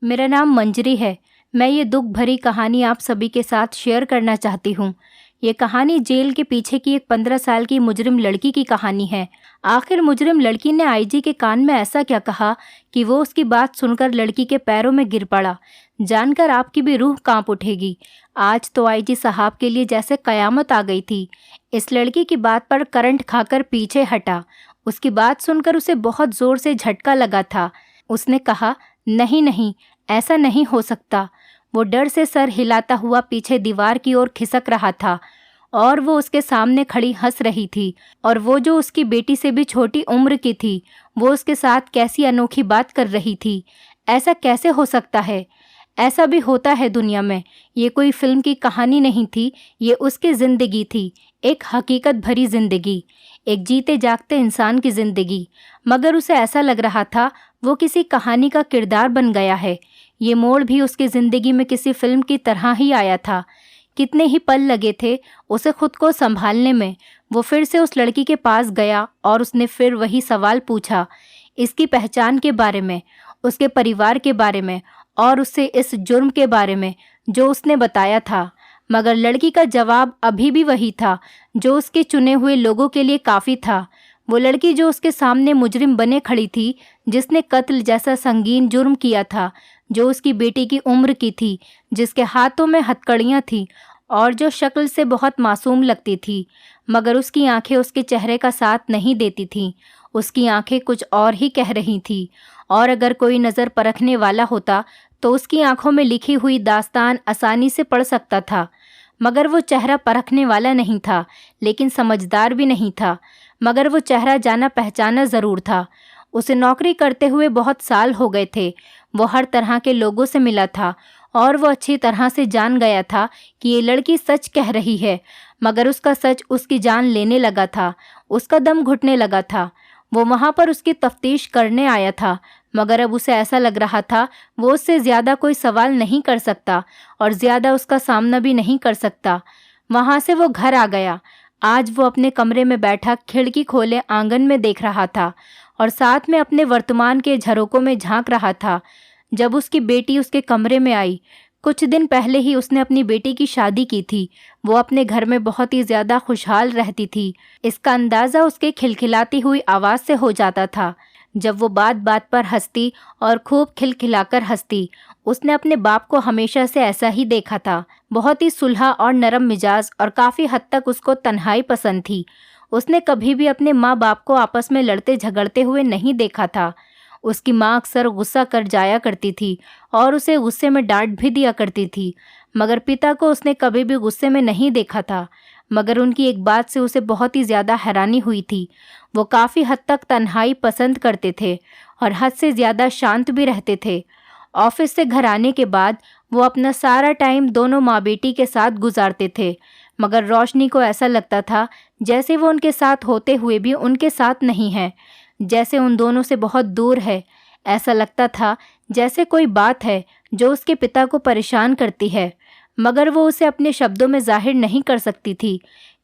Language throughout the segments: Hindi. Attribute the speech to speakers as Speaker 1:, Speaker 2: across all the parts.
Speaker 1: मेरा नाम मंजरी है। मैं ये दुख भरी कहानी आप सभी के साथ शेयर करना चाहती हूँ। ये कहानी जेल के पीछे की एक 15 साल की मुजरिम लड़की की कहानी है। आखिर मुजरिम लड़की ने आईजी के कान में ऐसा क्या कहा कि वो उसकी बात सुनकर लड़की के पैरों में गिर पड़ा। जानकर आपकी भी रूह कांप उठेगी। आज तो आईजी साहब के लिए जैसे कयामत आ गई थी। इस लड़की की बात पर करंट खाकर पीछे हटा। उसकी बात सुनकर उसे बहुत जोर से झटका लगा था। उसने कहा, नहीं नहीं, ऐसा नहीं हो सकता। वो डर से सर हिलाता हुआ पीछे दीवार की ओर खिसक रहा था और वो उसके सामने खड़ी हंस रही थी। और वो जो उसकी बेटी से भी छोटी उम्र की थी, वो उसके साथ कैसी अनोखी बात कर रही थी। ऐसा कैसे हो सकता है? ऐसा भी होता है दुनिया में। ये कोई फिल्म की कहानी नहीं थी, ये उसकी ज़िंदगी थी, एक हकीकत भरी ज़िंदगी, एक जीते जागते इंसान की ज़िंदगी। मगर उसे ऐसा लग रहा था वो किसी कहानी का किरदार बन गया है। ये मोड़ भी उसकी ज़िंदगी में किसी फिल्म की तरह ही आया था। कितने ही पल लगे थे उसे खुद को संभालने में। वो फिर से उस लड़की के पास गया और उसने फिर वही सवाल पूछा, इसकी पहचान के बारे में, उसके परिवार के बारे में और उससे इस जुर्म के बारे में जो उसने बताया था। मगर लड़की का जवाब अभी भी वही था जो उसके चुने हुए लोगों के लिए काफ़ी था। वो लड़की जो उसके सामने मुजरिम बने खड़ी थी, जिसने कत्ल जैसा संगीन जुर्म किया था, जो उसकी बेटी की उम्र की थी, जिसके हाथों में हथकड़ियाँ थीं और जो शक्ल से बहुत मासूम लगती थी। मगर उसकी आंखें उसके चेहरे का साथ नहीं देती थीं। उसकी आंखें कुछ और ही कह रही थीं। और अगर कोई नज़र परखने वाला होता तो उसकी आंखों में लिखी हुई दास्तान आसानी से पढ़ सकता था। मगर वो चेहरा परखने वाला नहीं था, लेकिन समझदार भी नहीं था। मगर वो चेहरा जाना पहचाना ज़रूर था। उसे नौकरी करते हुए बहुत साल हो गए थे। वो हर तरह के लोगों से मिला था और वो अच्छी तरह से जान गया था कि ये लड़की सच कह रही है। मगर उसका सच उसकी जान लेने लगा था। उसका दम घुटने लगा था। वो वहाँ पर उसकी तफ्तीश करने आया था। मगर अब उसे ऐसा लग रहा था वो उससे ज़्यादा कोई सवाल नहीं कर सकता और ज़्यादा उसका सामना भी नहीं कर सकता। वहाँ से वो घर आ गया। आज वो अपने कमरे में बैठा खिड़की खोले आंगन में देख रहा था और साथ में अपने वर्तमान के झरोकों में झांक रहा था। जब उसकी बेटी उसके कमरे में आई, कुछ दिन पहले ही उसने अपनी बेटी की शादी की थी। वो अपने घर में बहुत ही ज़्यादा खुशहाल रहती थी। इसका अंदाज़ा उसके खिलखिलाती हुई आवाज़ से हो जाता था। जब वो बात बात पर हंसती और खूब खिलखिलाकर हंसती। उसने अपने बाप को हमेशा से ऐसा ही देखा था। बहुत ही सुलह और नरम मिजाज और काफ़ी हद तक उसको तन्हाई पसंद थी। उसने कभी भी अपने माँ बाप को आपस में लड़ते झगड़ते हुए नहीं देखा था। उसकी माँ अक्सर गुस्सा कर जाया करती थी और उसे गुस्से में डांट भी दिया करती थी। मगर पिता को उसने कभी भी गुस्से में नहीं देखा था। मगर उनकी एक बात से उसे बहुत ही ज़्यादा हैरानी हुई थी। वो काफ़ी हद तक तन्हाई पसंद करते थे और हद से ज़्यादा शांत भी रहते थे। ऑफिस से घर आने के बाद वो अपना सारा टाइम दोनों माँ बेटी के साथ गुजारते थे। मगर रोशनी को ऐसा लगता था जैसे वो उनके साथ होते हुए भी उनके साथ नहीं है, जैसे उन दोनों से बहुत दूर है। ऐसा लगता था जैसे कोई बात है जो उसके पिता को परेशान करती है, मगर वो उसे अपने शब्दों में जाहिर नहीं कर सकती थी।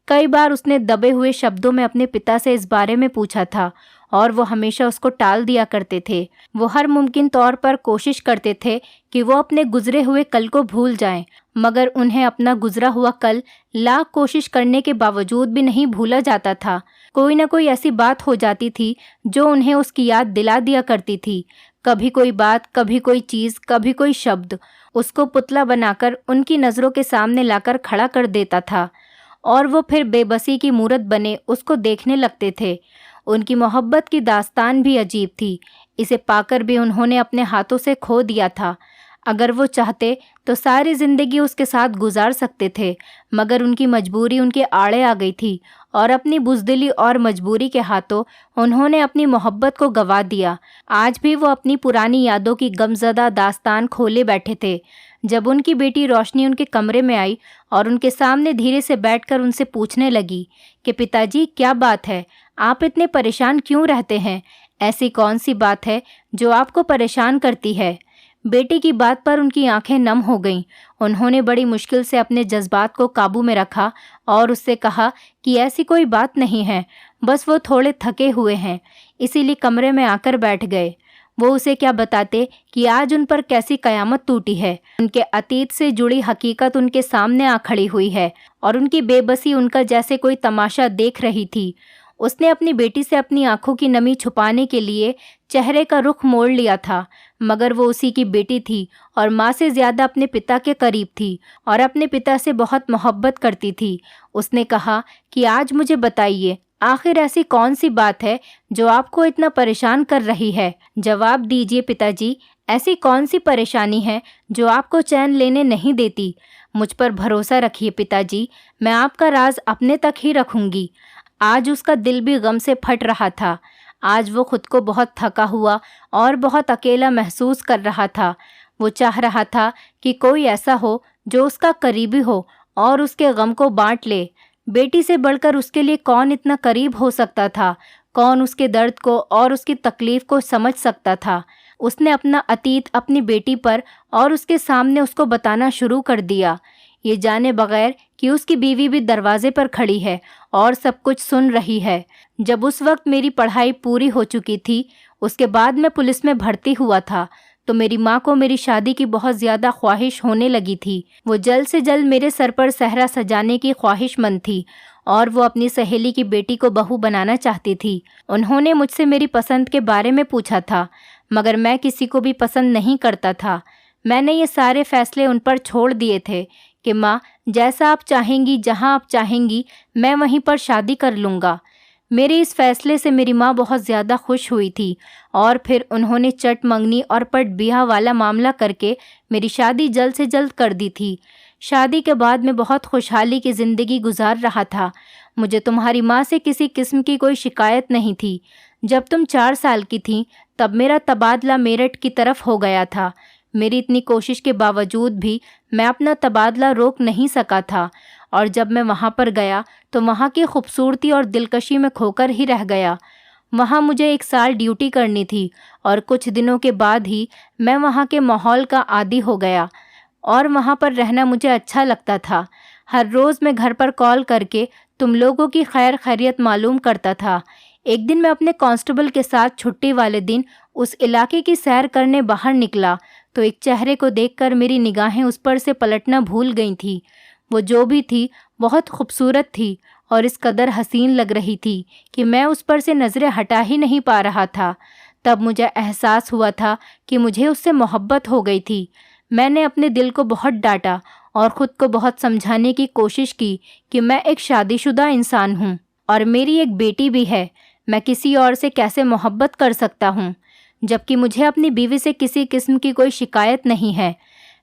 Speaker 1: कई बार उसने दबे हुए शब्दों में अपने पिता से इस बारे में पूछा था और वो हमेशा उसको टाल दिया करते थे। वो हर मुमकिन तौर पर कोशिश करते थे कि वो अपने गुजरे हुए कल को भूल जाएं, मगर उन्हें अपना गुजरा हुआ कल लाख कोशिश करने के बावजूद भी नहीं भूला जाता था। कोई ना कोई ऐसी बात हो जाती थी जो उन्हें उसकी याद दिला दिया करती थी। कभी कोई बात, कभी कोई चीज़, कभी कोई शब्द उसको पुतला बनाकर उनकी नज़रों के सामने लाकर खड़ा कर देता था और वो फिर बेबसी की मूरत बने उसको देखने लगते थे। उनकी मोहब्बत की दास्तान भी अजीब थी। इसे पाकर भी उन्होंने अपने हाथों से खो दिया था। अगर वो चाहते तो सारी ज़िंदगी उसके साथ गुजार सकते थे, मगर उनकी मजबूरी उनके आड़े आ गई थी और अपनी बुज़दिली और मजबूरी के हाथों उन्होंने अपनी मोहब्बत को गंवा दिया। आज भी वो अपनी पुरानी यादों की गमज़दा दास्तान खोले बैठे थे। जब उनकी बेटी रोशनी उनके कमरे में आई और उनके सामने धीरे से बैठकर उनसे पूछने लगी कि पिताजी, क्या बात है, आप इतने परेशान क्यों रहते हैं? ऐसी कौन सी बात है जो आपको परेशान करती है? बेटी की बात पर उनकी आंखें नम हो गईं। उन्होंने बड़ी मुश्किल से अपने जज्बात को काबू में रखा और उससे कहा कि ऐसी कोई बात नहीं है, बस वो थोड़े थके हुए हैं, इसीलिए कमरे में आकर बैठ गए। वो उसे क्या बताते कि आज उन पर कैसी कयामत टूटी है। उनके अतीत से जुड़ी हकीकत उनके सामने आ खड़ी हुई है और उनकी बेबसी उनका जैसे कोई तमाशा देख रही थी। उसने अपनी बेटी से अपनी आंखों की नमी छुपाने के लिए चेहरे का रुख मोड़ लिया था, मगर वो उसी की बेटी थी और माँ से ज़्यादा अपने पिता के करीब थी और अपने पिता से बहुत मोहब्बत करती थी। उसने कहा कि आज मुझे बताइए, आखिर ऐसी कौन सी बात है जो आपको इतना परेशान कर रही है? जवाब दीजिए पिताजी, ऐसी कौन सी परेशानी है जो आपको चैन लेने नहीं देती? मुझ पर भरोसा रखिए पिताजी, मैं आपका राज अपने तक ही रखूंगी। आज उसका दिल भी गम से फट रहा था। आज वो खुद को बहुत थका हुआ और बहुत अकेला महसूस कर रहा था। वो चाह रहा था कि कोई ऐसा हो जो उसका करीबी हो और उसके गम को बांट ले। बेटी से बढ़कर उसके लिए कौन इतना करीब हो सकता था? कौन उसके दर्द को और उसकी तकलीफ को समझ सकता था? उसने अपना अतीत अपनी बेटी पर और उसके सामने उसको बताना शुरू कर दिया, ये जाने बगैर कि उसकी बीवी भी दरवाजे पर खड़ी है और सब कुछ सुन रही है। जब उस वक्त मेरी पढ़ाई पूरी हो चुकी थी, उसके बाद मैं पुलिस में भर्ती हुआ था, तो मेरी माँ को मेरी शादी की बहुत ज़्यादा ख्वाहिश होने लगी थी। वो जल्द से जल्द मेरे सर पर सहरा सजाने की ख्वाहिशमंद थी और वो अपनी सहेली की बेटी को बहू बनाना चाहती थी। उन्होंने मुझसे मेरी पसंद के बारे में पूछा था, मगर मैं किसी को भी पसंद नहीं करता था। मैंने ये सारे फैसले उन पर छोड़ दिए थे कि माँ, जैसा आप चाहेंगी, जहाँ आप चाहेंगी, मैं वहीं पर शादी कर लूँगा। मेरे इस फैसले से मेरी माँ बहुत ज़्यादा खुश हुई थी और फिर उन्होंने चट मंगनी और पट ब्याह वाला मामला करके मेरी शादी जल्द से जल्द कर दी थी। शादी के बाद मैं बहुत खुशहाली की ज़िंदगी गुजार रहा था। मुझे तुम्हारी माँ से किसी किस्म की कोई शिकायत नहीं थी। जब तुम 4 साल की थी तब मेरा तबादला मेरठ की तरफ हो गया था। मेरी इतनी कोशिश के बावजूद भी मैं अपना तबादला रोक नहीं सका था और जब मैं वहाँ पर गया तो वहाँ की खूबसूरती और दिलकशी में खोकर ही रह गया। वहाँ मुझे 1 साल ड्यूटी करनी थी और कुछ दिनों के बाद ही मैं वहाँ के माहौल का आदी हो गया और वहाँ पर रहना मुझे अच्छा लगता था। हर रोज़ मैं घर पर कॉल करके तुम लोगों की खैर खैरियत मालूम करता था। एक दिन मैं अपने कांस्टेबल के साथ छुट्टी वाले दिन उस इलाके की सैर करने बाहर निकला तो एक चेहरे को देखकर मेरी निगाहें उस पर से पलटना भूल गई थी। वो जो भी थी बहुत खूबसूरत थी और इस कदर हसीन लग रही थी कि मैं उस पर से नज़रें हटा ही नहीं पा रहा था। तब मुझे एहसास हुआ था कि मुझे उससे मोहब्बत हो गई थी। मैंने अपने दिल को बहुत डांटा और ख़ुद को बहुत समझाने की कोशिश की कि मैं एक शादीशुदा इंसान हूँ और मेरी एक बेटी भी है। मैं किसी और से कैसे मोहब्बत कर सकता हूँ, जबकि मुझे अपनी बीवी से किसी किस्म की कोई शिकायत नहीं है।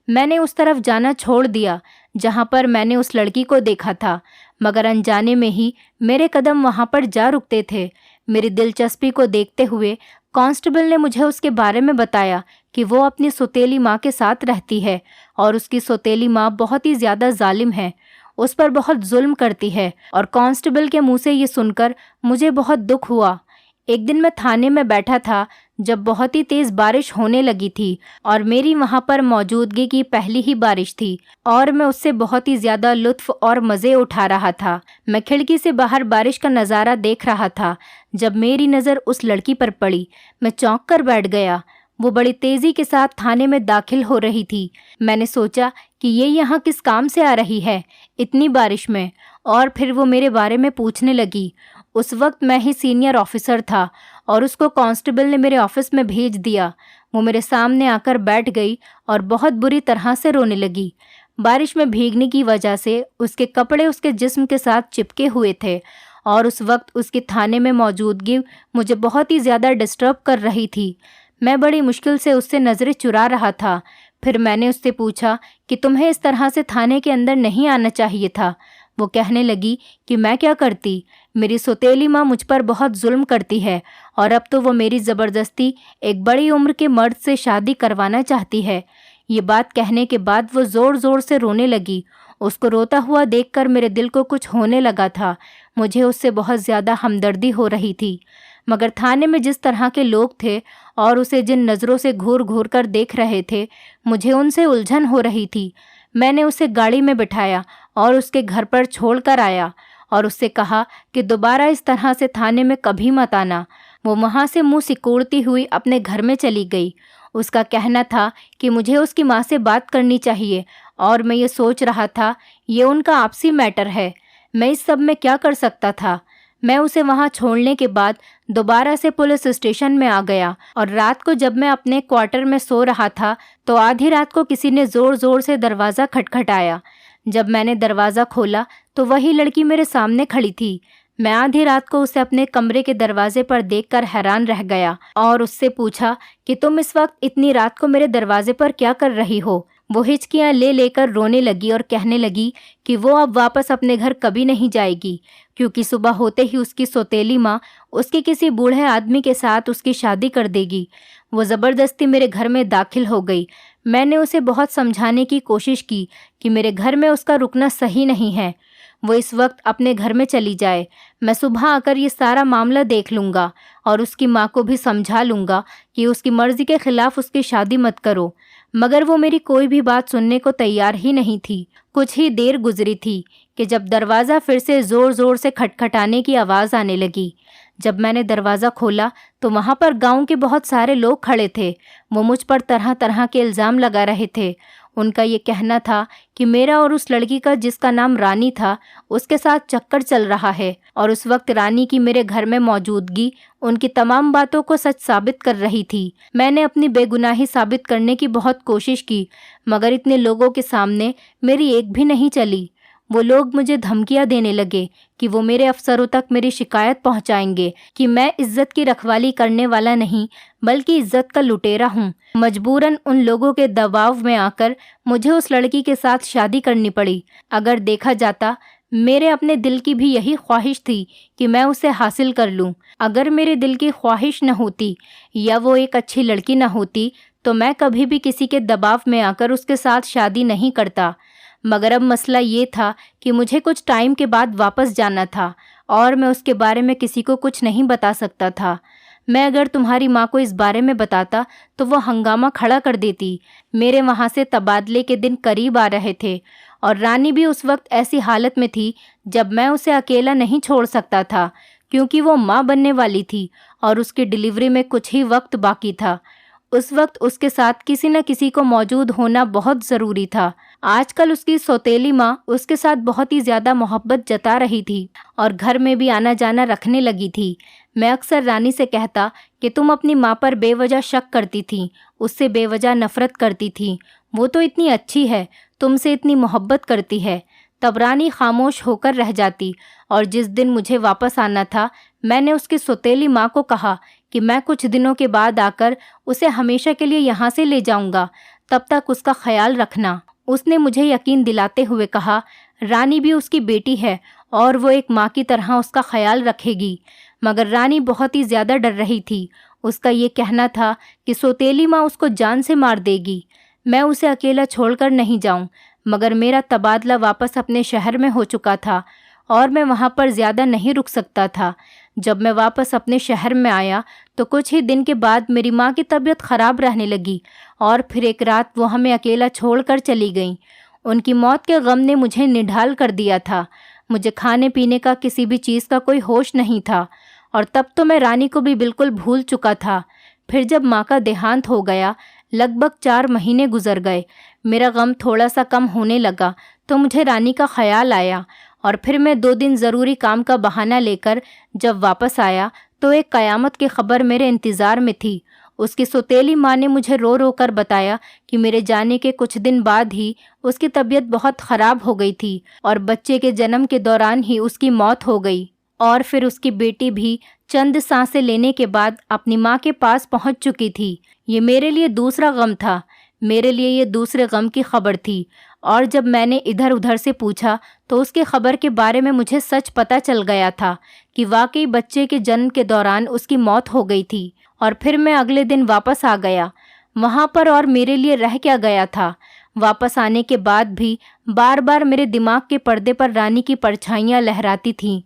Speaker 1: मैंने उस तरफ जाना छोड़ दिया जहाँ पर मैंने उस लड़की को देखा था, मगर अनजाने में ही मेरे कदम वहाँ पर जा रुकते थे। मेरी दिलचस्पी को देखते हुए कांस्टेबल ने मुझे उसके बारे में बताया कि वो अपनी सौतेली माँ के साथ रहती है और उसकी सौतेली माँ बहुत ही ज़्यादा जालिम है, उस पर बहुत जुल्म करती है। और कांस्टेबल के मुंह से ये सुनकर मुझे बहुत दुख हुआ। एक दिन मैं थाने में बैठा था जब बहुत ही तेज़ बारिश होने लगी थी और मेरी वहाँ पर मौजूदगी की पहली ही बारिश थी और मैं उससे बहुत ही ज़्यादा लुत्फ़ और मज़े उठा रहा था। मैं खिड़की से बाहर बारिश का नज़ारा देख रहा था जब मेरी नज़र उस लड़की पर पड़ी। मैं चौंक कर बैठ गया। वो बड़ी तेज़ी के साथ थाने में दाखिल हो रही थी। मैंने सोचा कि ये यहाँ किस काम से आ रही है इतनी बारिश में, और फिर वो मेरे बारे में पूछने लगी। उस वक्त मैं ही सीनियर ऑफिसर था और उसको कांस्टेबल ने मेरे ऑफिस में भेज दिया। वो मेरे सामने आकर बैठ गई और बहुत बुरी तरह से रोने लगी। बारिश में भीगने की वजह से उसके कपड़े उसके जिस्म के साथ चिपके हुए थे और उस वक्त उसकी थाने में मौजूदगी मुझे बहुत ही ज़्यादा डिस्टर्ब कर रही थी। मैं बड़ी मुश्किल से उससे नज़रें चुरा रहा था। फिर मैंने उससे पूछा कि तुम्हें इस तरह से थाने के अंदर नहीं आना चाहिए था। वो कहने लगी कि मैं क्या करती, मेरी सौतेली माँ मुझ पर बहुत जुल्म करती है और अब तो वो मेरी ज़बरदस्ती एक बड़ी उम्र के मर्द से शादी करवाना चाहती है। ये बात कहने के बाद वो ज़ोर ज़ोर से रोने लगी। उसको रोता हुआ देखकर मेरे दिल को कुछ होने लगा था। मुझे उससे बहुत ज़्यादा हमदर्दी हो रही थी, मगर थाने में जिस तरह के लोग थे और उसे जिन नज़रों से घूर घूर कर देख रहे थे, मुझे उनसे उलझन हो रही थी। मैंने उसे गाड़ी में बिठाया और उसके घर पर छोड़ कर आया और उससे कहा कि दोबारा इस तरह से थाने में कभी मत आना। वो वहाँ से मुंह सिकोड़ती हुई अपने घर में चली गई। उसका कहना था कि मुझे उसकी माँ से बात करनी चाहिए और मैं ये सोच रहा था ये उनका आपसी मैटर है। मैं इस सब में क्या कर सकता था। मैं उसे वहाँ छोड़ने के बाद दोबारा से पुलिस स्टेशन में आ गया और रात को जब मैं अपने क्वार्टर में सो रहा था तो आधी रात को किसी ने ज़ोर ज़ोर से दरवाज़ा खटखटाया। जब मैंने दरवाज़ा खोला तो वही लड़की मेरे सामने खड़ी थी। मैं आधी रात को उसे अपने कमरे के दरवाजे पर देखकर हैरान रह गया और उससे पूछा कि तुम इस वक्त इतनी रात को मेरे दरवाजे पर क्या कर रही हो। वो हिचकियाँ ले लेकर रोने लगी और कहने लगी कि वो अब वापस अपने घर कभी नहीं जाएगी, क्योंकि सुबह होते ही उसकी सौतेली माँ उसके किसी बूढ़े आदमी के साथ उसकी शादी कर देगी। वो ज़बरदस्ती मेरे घर में दाखिल हो गई। मैंने उसे बहुत समझाने की कोशिश की कि मेरे घर में उसका रुकना सही नहीं है, वो इस वक्त अपने घर में चली जाए। मैं सुबह आकर ये सारा मामला देख लूँगा और उसकी माँ को भी समझा लूँगा कि उसकी मर्ज़ी के ख़िलाफ़ उसकी शादी मत करो। मगर वो मेरी कोई भी बात सुनने को तैयार ही नहीं थी। कुछ ही देर गुजरी थी कि जब दरवाज़ा फिर से ज़ोर ज़ोर से खटखटाने की आवाज़ आने लगी। जब मैंने दरवाज़ा खोला तो वहाँ पर गांव के बहुत सारे लोग खड़े थे। वो मुझ पर तरह तरह के इल्ज़ाम लगा रहे थे। उनका ये कहना था कि मेरा और उस लड़की का, जिसका नाम रानी था, उसके साथ चक्कर चल रहा है और उस वक्त रानी की मेरे घर में मौजूदगी उनकी तमाम बातों को सच साबित कर रही थी। मैंने अपनी बेगुनाही साबित करने की बहुत कोशिश की, मगर इतने लोगों के सामने मेरी एक भी नहीं चली। वो लोग मुझे धमकियां देने लगे कि वो मेरे अफसरों तक मेरी शिकायत पहुंचाएंगे कि मैं इज्जत की रखवाली करने वाला नहीं बल्कि इज्जत का लुटेरा हूँ। मजबूरन उन लोगों के दबाव में आकर मुझे उस लड़की के साथ शादी करनी पड़ी। अगर देखा जाता मेरे अपने दिल की भी यही ख्वाहिश थी कि मैं उसे हासिल कर लूँ। अगर मेरे दिल की ख्वाहिश न होती या वो एक अच्छी लड़की न होती तो मैं कभी भी किसी के दबाव में आकर उसके साथ शादी नहीं करता। मगर अब मसला ये था कि मुझे कुछ टाइम के बाद वापस जाना था और मैं उसके बारे में किसी को कुछ नहीं बता सकता था। मैं अगर तुम्हारी माँ को इस बारे में बताता तो वो हंगामा खड़ा कर देती। मेरे वहाँ से तबादले के दिन करीब आ रहे थे और रानी भी उस वक्त ऐसी हालत में थी जब मैं उसे अकेला नहीं छोड़ सकता था, क्योंकि वो माँ बनने वाली थी और उसकी डिलीवरी में कुछ ही वक्त बाकी था। उस वक्त उसके साथ किसी न किसी को मौजूद होना बहुत ज़रूरी था। आजकल उसकी सौतेली माँ उसके साथ बहुत ही ज़्यादा मोहब्बत जता रही थी और घर में भी आना जाना रखने लगी थी। मैं अक्सर रानी से कहता कि तुम अपनी माँ पर बेवजह शक करती थी, उससे बेवजह नफ़रत करती थी। वो तो इतनी अच्छी है, तुमसे इतनी मोहब्बत करती है। तब रानी खामोश होकर रह जाती और जिस दिन मुझे वापस आना था मैंने उसकी सौतेली माँ को कहा कि मैं कुछ दिनों के बाद आकर उसे हमेशा के लिए यहाँ से ले जाऊँगा, तब तक उसका ख्याल रखना। उसने मुझे यकीन दिलाते हुए कहा, रानी भी उसकी बेटी है और वो एक माँ की तरह उसका ख्याल रखेगी। मगर रानी बहुत ही ज़्यादा डर रही थी। उसका ये कहना था कि सौतेली माँ उसको जान से मार देगी। मैं उसे अकेला छोड़कर नहीं जाऊँ, मगर मेरा तबादला वापस अपने शहर में हो चुका था और मैं वहाँ पर ज़्यादा नहीं रुक सकता था। जब मैं वापस अपने शहर में आया तो कुछ ही दिन के बाद मेरी माँ की तबीयत ख़राब रहने लगी और फिर एक रात वो हमें अकेला छोड़कर चली गईं। उनकी मौत के गम ने मुझे निढाल कर दिया था। मुझे खाने पीने का, किसी भी चीज़ का कोई होश नहीं था और तब तो मैं रानी को भी बिल्कुल भूल चुका था। फिर जब माँ का देहांत हो गया, लगभग 4 महीने गुजर गए। मेरा गम थोड़ा सा कम होने लगा तो मुझे रानी का ख्याल आया और फिर मैं 2 दिन ज़रूरी काम का बहाना लेकर जब वापस आया तो एक क़यामत की ख़बर मेरे इंतज़ार में थी। उसकी सौतेली माँ ने मुझे रो रो कर बताया कि मेरे जाने के कुछ दिन बाद ही उसकी तबीयत बहुत ख़राब हो गई थी और बच्चे के जन्म के दौरान ही उसकी मौत हो गई। और फिर उसकी बेटी भी चंद सांसें लेने के बाद अपनी माँ के पास पहुँच चुकी थी। ये मेरे लिए दूसरा गम था, मेरे लिए ये दूसरे गम की खबर थी। और जब मैंने इधर उधर से पूछा तो उसकी खबर के बारे में मुझे सच पता चल गया था कि वाकई बच्चे के जन्म के दौरान उसकी मौत हो गई थी। और फिर मैं अगले दिन वापस आ गया वहाँ पर, और मेरे लिए रह क्या गया था। वापस आने के बाद भी बार बार मेरे दिमाग के पर्दे पर रानी की परछाइयाँ लहराती थीं।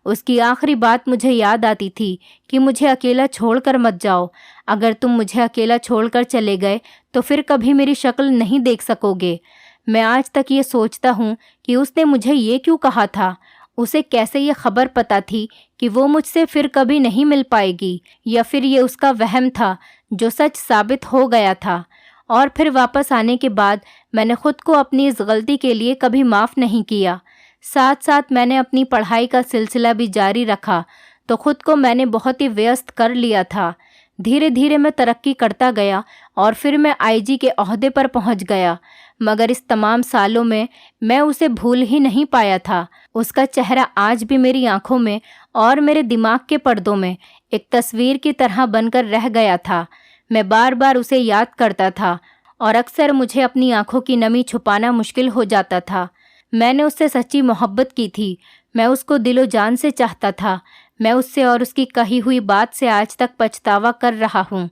Speaker 1: उसकी आखिरी बात मुझे याद आती थी कि मुझे अकेला छोड़कर मत जाओ। अगर तुम मुझे अकेला छोड़कर चले गए तो फिर कभी मेरी शक्ल नहीं देख सकोगे। मैं आज तक ये सोचता हूँ कि उसने मुझे ये क्यों कहा था। उसे कैसे ये खबर पता थी कि वो मुझसे फिर कभी नहीं मिल पाएगी, या फिर ये उसका वहम था जो सच साबित हो गया था। और फिर वापस आने के बाद मैंने खुद को अपनी इस गलती के लिए कभी माफ़ नहीं किया। साथ साथ मैंने अपनी पढ़ाई का सिलसिला भी जारी रखा, तो खुद को मैंने बहुत ही व्यस्त कर लिया था। धीरे धीरे मैं तरक्की करता गया और फिर मैं आईजी के ओहदे पर पहुंच गया। मगर इस तमाम सालों में मैं उसे भूल ही नहीं पाया था। उसका चेहरा आज भी मेरी आंखों में और मेरे दिमाग के पर्दों में एक तस्वीर की तरह बनकर रह गया था। मैं बार बार उसे याद करता था और अक्सर मुझे अपनी आंखों की नमी छुपाना मुश्किल हो जाता था। मैंने उससे सच्ची मोहब्बत की थी। मैं उसको दिलो जान से चाहता था। मैं उससे और उसकी कही हुई बात से आज तक पछतावा कर रहा हूँ।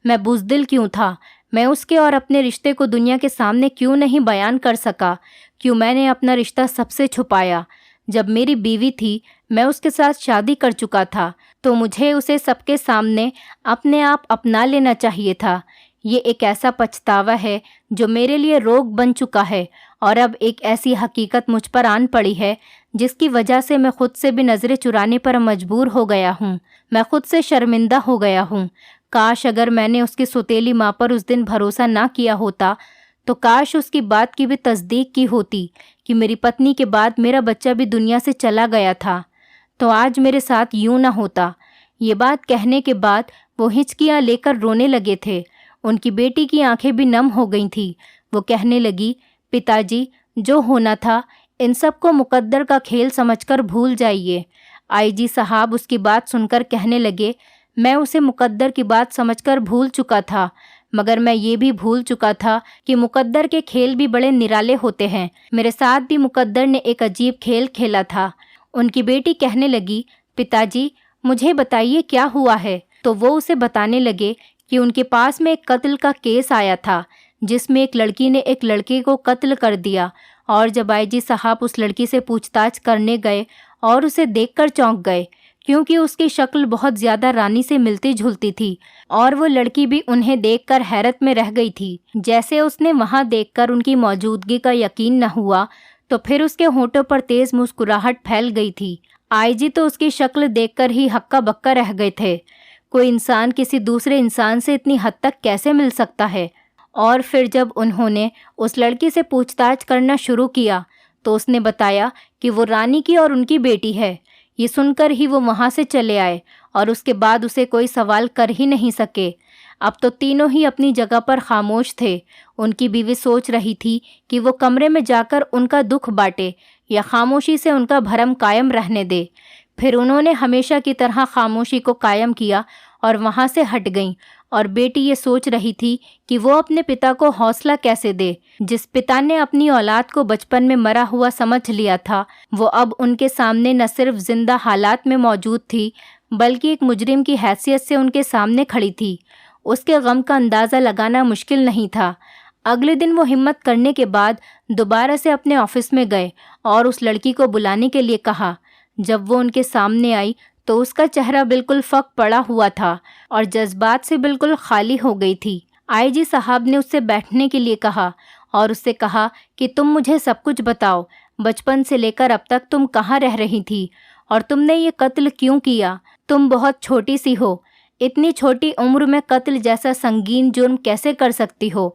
Speaker 1: मैं बुज़दिल क्यों था? मैं उसके और अपने रिश्ते को दुनिया के सामने क्यों नहीं बयान कर सका? क्यों मैंने अपना रिश्ता सबसे छुपाया? जब मेरी बीवी थी, मैं उसके साथ शादी कर चुका था, तो मुझे उसे सबके सामने अपने आप अपना लेना चाहिए था। ये एक ऐसा पछतावा है जो मेरे लिए रोग बन चुका है, और अब एक ऐसी हकीकत मुझ पर आन पड़ी है जिसकी वजह से मैं खुद से भी नज़रें चुराने पर मजबूर हो गया हूँ। मैं खुद से शर्मिंदा हो गया हूँ। काश अगर मैंने उसकी सौतेली माँ पर उस दिन भरोसा ना किया होता, तो काश उसकी बात की भी तस्दीक की होती कि मेरी पत्नी के बाद मेरा बच्चा भी दुनिया से चला गया था, तो आज मेरे साथ यूं ना होता। ये बात कहने के बाद वो हिचकियाँ लेकर रोने लगे थे। उनकी बेटी की आंखें भी नम हो गई थी। वो कहने लगी, पिताजी, जो होना था इन सबको मुकद्दर का खेल समझकर भूल जाइए। आईजी साहब उसकी बात सुनकर कहने लगे, मैं उसे मुकद्दर की बात समझकर भूल चुका था, मगर मैं ये भी भूल चुका था कि मुकद्दर के खेल भी बड़े निराले होते हैं। मेरे साथ भी मुकद्दर ने एक अजीब खेल खेला था। उनकी बेटी कहने लगी, पिताजी, मुझे बताइए क्या हुआ है। तो वो उसे बताने लगे कि उनके पास में एक कत्ल का केस आया था, जिसमें एक लड़की ने एक लड़के को कत्ल कर दिया। और जब आईजी साहब उस लड़की से पूछताछ करने गए और उसे देखकर चौंक गए, क्योंकि उसकी शक्ल बहुत ज़्यादा रानी से मिलती जुलती थी, और वो लड़की भी उन्हें देखकर हैरत में रह गई थी। जैसे उसने वहाँ देखकर उनकी मौजूदगी का यकीन न हुआ, तो फिर उसके होंठों पर तेज़ मुस्कुराहट फैल गई थी। आईजी तो उसकी शक्ल देखकर ही हक्का बक्का रह गए थे। कोई इंसान किसी दूसरे इंसान से इतनी हद तक कैसे मिल सकता है? और फिर जब उन्होंने उस लड़की से पूछताछ करना शुरू किया, तो उसने बताया कि वो रानी की और उनकी बेटी है। ये सुनकर ही वो वहाँ से चले आए और उसके बाद उसे कोई सवाल कर ही नहीं सके। अब तो तीनों ही अपनी जगह पर खामोश थे। उनकी बीवी सोच रही थी कि वो कमरे में जाकर उनका दुख बांटे या खामोशी से उनका भरम कायम रहने दे। फिर उन्होंने हमेशा की तरह खामोशी को कायम किया और वहाँ से हट गईं। और बेटी ये सोच रही थी कि वो अपने पिता को हौसला कैसे दे। जिस पिता ने अपनी औलाद को बचपन में मरा हुआ समझ लिया था, वो अब उनके सामने न सिर्फ जिंदा हालात में मौजूद थी, बल्कि एक मुजरिम की हैसियत से उनके सामने खड़ी थी। उसके गम का अंदाज़ा लगाना मुश्किल नहीं था। अगले दिन वो हिम्मत करने के बाद दोबारा से अपने ऑफिस में गए और उस लड़की को बुलाने के लिए कहा। जब वो उनके सामने आई तो उसका चेहरा बिल्कुल फक पड़ा हुआ था और जज्बात से बिल्कुल खाली हो गई थी। आईजी साहब ने उससे बैठने के लिए कहा और उससे कहा कि तुम मुझे सब कुछ बताओ। बचपन से लेकर अब तक तुम कहाँ रह रही थी और तुमने ये कत्ल क्यों किया? तुम बहुत छोटी सी हो। इतनी छोटी उम्र में कत्ल जैसा संगीन जुर्म कैसे कर सकती हो?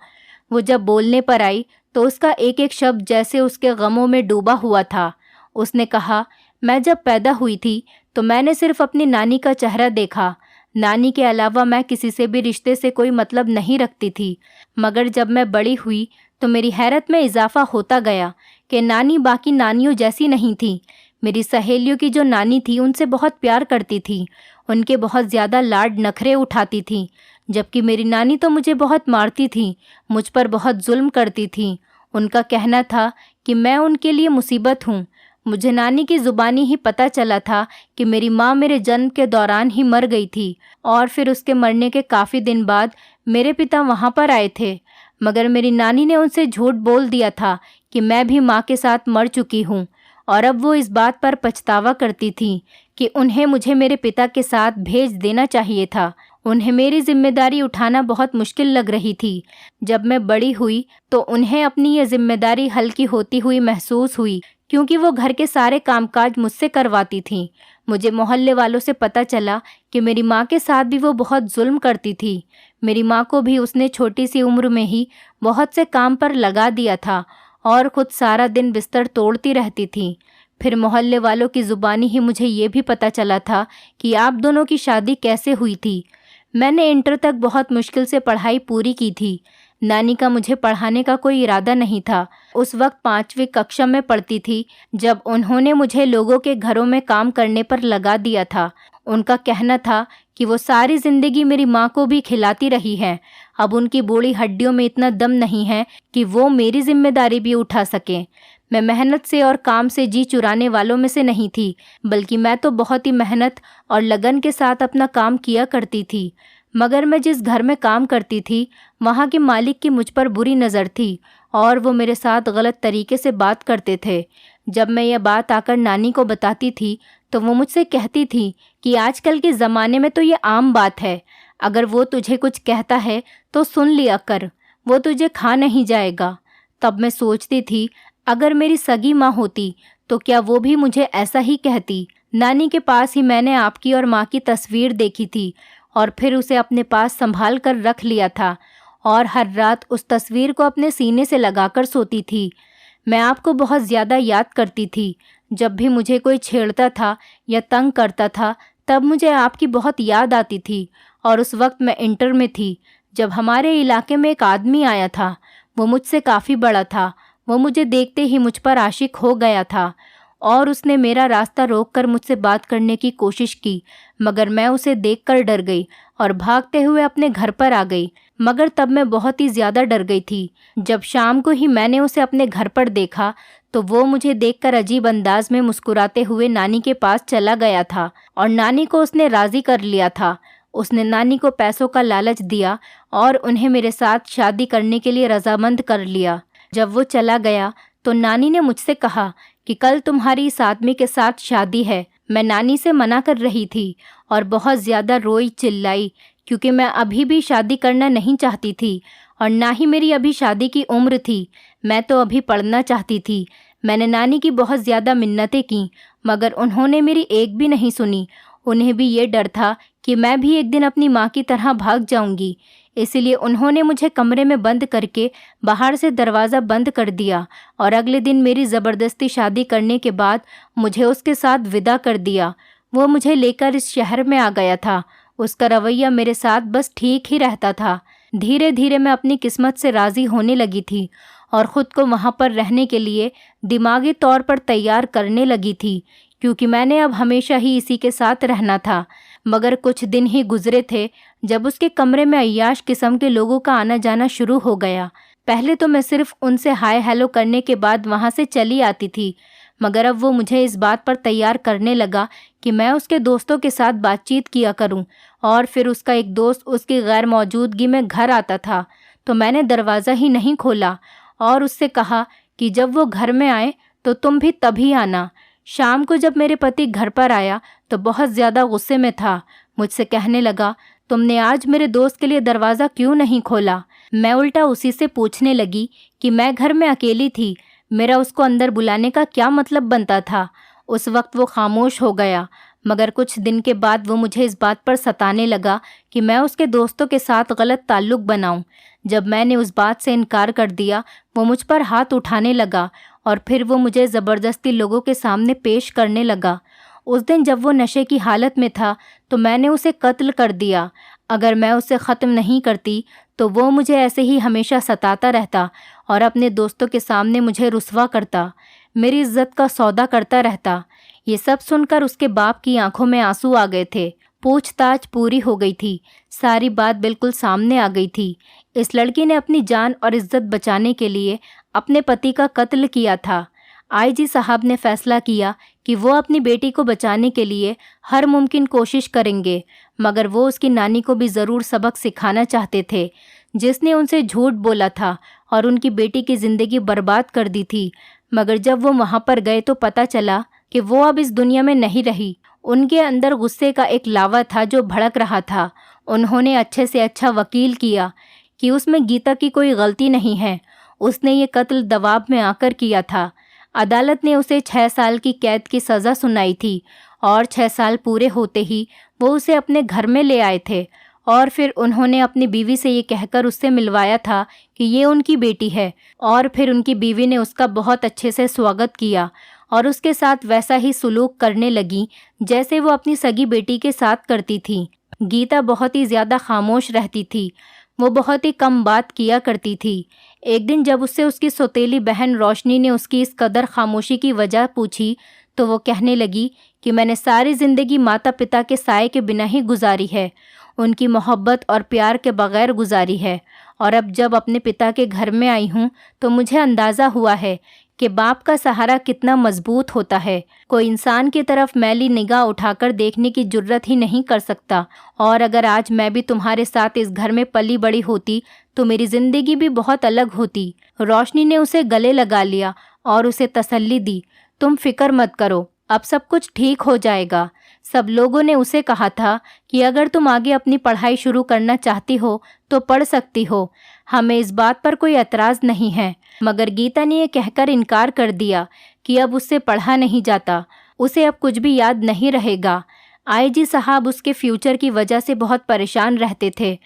Speaker 1: वो जब बोलने पर आई तो उसका एक एक शब्द जैसे उसके गमों में डूबा हुआ था। उसने कहा, मैं जब पैदा हुई थी तो मैंने सिर्फ अपनी नानी का चेहरा देखा। नानी के अलावा मैं किसी से भी रिश्ते से कोई मतलब नहीं रखती थी। मगर जब मैं बड़ी हुई तो मेरी हैरत में इजाफा होता गया कि नानी बाकी नानियों जैसी नहीं थी। मेरी सहेलियों की जो नानी थी उनसे बहुत प्यार करती थी, उनके बहुत ज़्यादा लाड नखरे उठाती थी, जबकि मेरी नानी तो मुझे बहुत मारती थी, मुझ पर बहुत जुल्म करती थी। उनका कहना था कि मैं उनके लिए मुसीबत हूँ। मुझे नानी की ज़ुबानी ही पता चला था कि मेरी माँ मेरे जन्म के दौरान ही मर गई थी और फिर उसके मरने के काफ़ी दिन बाद मेरे पिता वहाँ पर आए थे। मगर मेरी नानी ने उनसे झूठ बोल दिया था कि मैं भी माँ के साथ मर चुकी हूँ, और अब वो इस बात पर पछतावा करती थी कि उन्हें मुझे मेरे पिता के साथ भेज देना चाहिए था। उन्हें मेरी जिम्मेदारी उठाना बहुत मुश्किल लग रही थी। जब मैं बड़ी हुई तो उन्हें अपनी ये जिम्मेदारी हल्की होती हुई महसूस हुई, क्योंकि वो घर के सारे कामकाज मुझसे करवाती थीं। मुझे मोहल्ले वालों से पता चला कि मेरी माँ के साथ भी वो बहुत जुल्म करती थी। मेरी माँ को भी उसने छोटी सी उम्र में ही बहुत से काम पर लगा दिया था और खुद सारा दिन बिस्तर तोड़ती रहती थी। फिर मोहल्ले वालों की ज़ुबानी ही मुझे ये भी पता चला था कि आप दोनों की शादी कैसे हुई थी। मैंने इंटर तक बहुत मुश्किल से पढ़ाई पूरी की थी। नानी का मुझे पढ़ाने का कोई इरादा नहीं था। उस वक्त 5वीं कक्षा में पढ़ती थी जब उन्होंने मुझे लोगों के घरों में काम करने पर लगा दिया था। उनका कहना था कि वो सारी ज़िंदगी मेरी माँ को भी खिलाती रही है। अब उनकी बूढ़ी हड्डियों में इतना दम नहीं है कि वो मेरी जिम्मेदारी भी उठा सकें। मैं मेहनत से और काम से जी चुराने वालों में से नहीं थी, बल्कि मैं तो बहुत ही मेहनत और लगन के साथ अपना काम किया करती थी। मगर मैं जिस घर में काम करती थी वहाँ के मालिक की मुझ पर बुरी नज़र थी और वो मेरे साथ गलत तरीके से बात करते थे। जब मैं यह बात आकर नानी को बताती थी तो वो मुझसे कहती थी कि आजकल के ज़माने में तो ये आम बात है। अगर वो तुझे कुछ कहता है तो सुन लिया कर, वो तुझे खा नहीं जाएगा। तब मैं सोचती थी, अगर मेरी सगी माँ होती तो क्या वो भी मुझे ऐसा ही कहती। नानी के पास ही मैंने आपकी और माँ की तस्वीर देखी थी और फिर उसे अपने पास संभाल कर रख लिया था और हर रात उस तस्वीर को अपने सीने से लगाकर सोती थी। मैं आपको बहुत ज़्यादा याद करती थी। जब भी मुझे कोई छेड़ता था या तंग करता था तब मुझे आपकी बहुत याद आती थी। और उस वक्त मैं इंटर में थी जब हमारे इलाके में एक आदमी आया था। वो मुझसे काफ़ी बड़ा था। वो मुझे देखते ही मुझ पर आशिक हो गया था और उसने मेरा रास्ता रोककर मुझसे बात करने की कोशिश की, मगर मैं उसे देखकर डर गई और भागते हुए अपने घर पर आ गई। मगर तब मैं बहुत ही ज़्यादा डर गई थी। जब शाम को ही मैंने उसे अपने घर पर देखा तो वो मुझे देखकर अजीब अंदाज में मुस्कुराते हुए नानी के पास चला गया था और नानी को उसने राज़ी कर लिया था। उसने नानी को पैसों का लालच दिया और उन्हें मेरे साथ शादी करने के लिए रजामंद कर लिया। जब वो चला गया तो नानी ने मुझसे कहा कि कल तुम्हारी इस आदमी के साथ शादी है। मैं नानी से मना कर रही थी और बहुत ज़्यादा रोई चिल्लाई, क्योंकि मैं अभी भी शादी करना नहीं चाहती थी और ना ही मेरी अभी शादी की उम्र थी। मैं तो अभी पढ़ना चाहती थी। मैंने नानी की बहुत ज़्यादा मिन्नतें की, मगर उन्होंने मेरी एक भी नहीं सुनी। उन्हें भी ये डर था कि मैं भी एक दिन अपनी माँ की तरह भाग जाऊंगी। इसलिए उन्होंने मुझे कमरे में बंद करके बाहर से दरवाज़ा बंद कर दिया और अगले दिन मेरी ज़बरदस्ती शादी करने के बाद मुझे उसके साथ विदा कर दिया। वो मुझे लेकर इस शहर में आ गया था। उसका रवैया मेरे साथ बस ठीक ही रहता था। धीरे धीरे मैं अपनी किस्मत से राज़ी होने लगी थी और ख़ुद को वहाँ पर रहने के लिए दिमागी तौर पर तैयार करने लगी थी, क्योंकि मैंने अब हमेशा ही इसी के साथ रहना था। मगर कुछ दिन ही गुजरे थे जब उसके कमरे में अय्याश किस्म के लोगों का आना जाना शुरू हो गया। पहले तो मैं सिर्फ उनसे हाय हेलो करने के बाद वहाँ से चली आती थी, मगर अब वो मुझे इस बात पर तैयार करने लगा कि मैं उसके दोस्तों के साथ बातचीत किया करूं। और फिर उसका एक दोस्त उसकी गैर मौजूदगी में घर आता था तो मैंने दरवाज़ा ही नहीं खोला और उससे कहा कि जब वो घर में आए तो तुम भी तभी आना। शाम को जब मेरे पति घर पर आया तो बहुत ज़्यादा गुस्से में था। मुझसे कहने लगा, तुमने आज मेरे दोस्त के लिए दरवाज़ा क्यों नहीं खोला? मैं उल्टा उसी से पूछने लगी कि मैं घर में अकेली थी, मेरा उसको अंदर बुलाने का क्या मतलब बनता था। उस वक्त वो खामोश हो गया, मगर कुछ दिन के बाद वो मुझे इस बात पर सताने लगा कि मैं उसके दोस्तों के साथ गलत ताल्लुक़ बनाऊं। जब मैंने उस बात से इनकार कर दिया वो मुझ पर हाथ उठाने लगा और फिर वो मुझे ज़बरदस्ती लोगों के सामने पेश करने लगा। उस दिन जब वो नशे की हालत में था तो मैंने उसे कत्ल कर दिया। अगर मैं उसे ख़त्म नहीं करती तो वो मुझे ऐसे ही हमेशा सताता रहता और अपने दोस्तों के सामने मुझे रुस्वा करता, मेरी इज्जत का सौदा करता रहता। ये सब सुनकर उसके बाप की आंखों में आंसू आ गए थे। पूछताछ पूरी हो गई थी, सारी बात बिल्कुल सामने आ गई थी। इस लड़की ने अपनी जान और इज्जत बचाने के लिए अपने पति का कत्ल किया था। आईजी साहब ने फैसला किया कि वो अपनी बेटी को बचाने के लिए हर मुमकिन कोशिश करेंगे, मगर वो उसकी नानी को भी ज़रूर सबक सिखाना चाहते थे, जिसने उनसे झूठ बोला था और उनकी बेटी की ज़िंदगी बर्बाद कर दी थी। मगर जब वो वहाँ पर गए तो पता चला कि वो अब इस दुनिया में नहीं रही। उनके अंदर गुस्से का एक लावा था जो भड़क रहा था। उन्होंने अच्छे से अच्छा वकील किया कि उसमें गीता की कोई गलती नहीं है, उसने ये कत्ल दबाव में आकर किया था। अदालत ने उसे 6 साल की कैद की सज़ा सुनाई थी और 6 साल पूरे होते ही वो उसे अपने घर में ले आए थे और फिर उन्होंने अपनी बीवी से ये कहकर उससे मिलवाया था कि ये उनकी बेटी है। और फिर उनकी बीवी ने उसका बहुत अच्छे से स्वागत किया और उसके साथ वैसा ही सुलूक करने लगी जैसे वो अपनी सगी बेटी के साथ करती थी। गीता बहुत ही ज़्यादा खामोश रहती थी। वो बहुत ही कम बात किया करती थी। एक दिन जब उससे उसकी सौतेली बहन रोशनी ने उसकी इस कदर खामोशी की वजह पूछी तो वो कहने लगी कि मैंने सारी ज़िंदगी माता पिता के साए के बिना ही गुजारी है, उनकी मोहब्बत और प्यार के बग़ैर गुजारी है। और अब जब अपने पिता के घर में आई हूँ तो मुझे अंदाज़ा हुआ है कि बाप का सहारा कितना मजबूत होता है। कोई इंसान की तरफ मैली निगाह उठाकर देखने की जुर्रत ही नहीं कर सकता। और अगर आज मैं भी तुम्हारे साथ इस घर में पली बड़ी होती तो मेरी ज़िंदगी भी बहुत अलग होती। रोशनी ने उसे गले लगा लिया और उसे तसल्ली दी, तुम फिक्र मत करो, अब सब कुछ ठीक हो जाएगा। सब लोगों ने उसे कहा था कि अगर तुम आगे अपनी पढ़ाई शुरू करना चाहती हो तो पढ़ सकती हो, हमें इस बात पर कोई एतराज़ नहीं है। मगर गीता ने यह कहकर इनकार कर दिया कि अब उससे पढ़ा नहीं जाता, उसे अब कुछ भी याद नहीं रहेगा। आईजी साहब उसके फ्यूचर की वजह से बहुत परेशान रहते थे।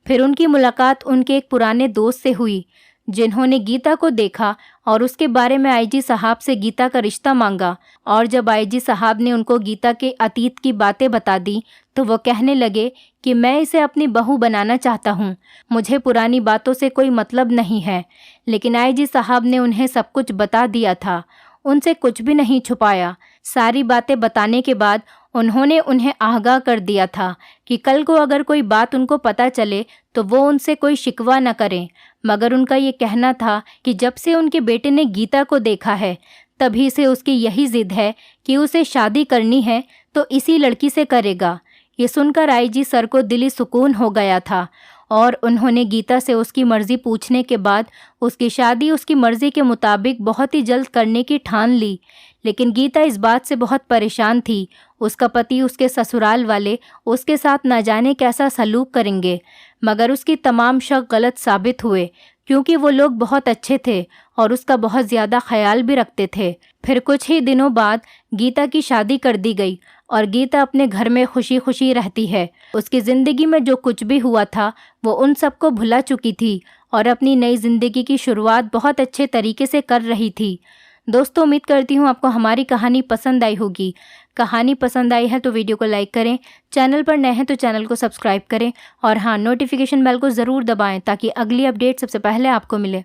Speaker 1: फिर उनकी मुलाकात उनके एक पुराने दोस्त से हुई जिन्होंने गीता को देखा और उसके बारे में आईजी साहब से गीता का रिश्ता मांगा। और जब आईजी साहब ने उनको गीता के अतीत की बातें बता दी तो वो कहने लगे कि मैं इसे अपनी बहू बनाना चाहता हूँ, मुझे पुरानी बातों से कोई मतलब नहीं है। लेकिन आईजी साहब ने उन्हें सब कुछ बता दिया था, उनसे कुछ भी नहीं छुपाया। सारी बातें बताने के बाद उन्होंने उन्हें आगाह कर दिया था कि कल को अगर कोई बात उनको पता चले तो वो उनसे कोई शिकवा न करें। मगर उनका ये कहना था कि जब से उनके बेटे ने गीता को देखा है तभी से उसकी यही ज़िद है कि उसे शादी करनी है तो इसी लड़की से करेगा। ये सुनकर आईजी सर को दिली सुकून हो गया था और उन्होंने गीता से उसकी मर्ज़ी पूछने के बाद उसकी शादी उसकी मर्ज़ी के मुताबिक बहुत ही जल्द करने की ठान ली। लेकिन गीता इस बात से बहुत परेशान थी। उसका पति, उसके ससुराल वाले उसके साथ न जाने कैसा सलूक करेंगे। मगर उसकी तमाम शक गलत साबित हुए क्योंकि वो लोग बहुत अच्छे थे और उसका बहुत ज़्यादा ख्याल भी रखते थे। फिर कुछ ही दिनों बाद गीता की शादी कर दी गई और गीता अपने घर में खुशी खुशी रहती है। उसकी ज़िंदगी में जो कुछ भी हुआ था वो उन सबको भुला चुकी थी और अपनी नई ज़िंदगी की शुरुआत बहुत अच्छे तरीके से कर रही थी। दोस्तों, उम्मीद करती हूँ आपको हमारी कहानी पसंद आई होगी। कहानी पसंद आई है तो वीडियो को लाइक करें, चैनल पर नए हैं तो चैनल को सब्सक्राइब करें और हाँ, नोटिफिकेशन बेल को ज़रूर दबाएं ताकि अगली अपडेट सबसे पहले आपको मिले।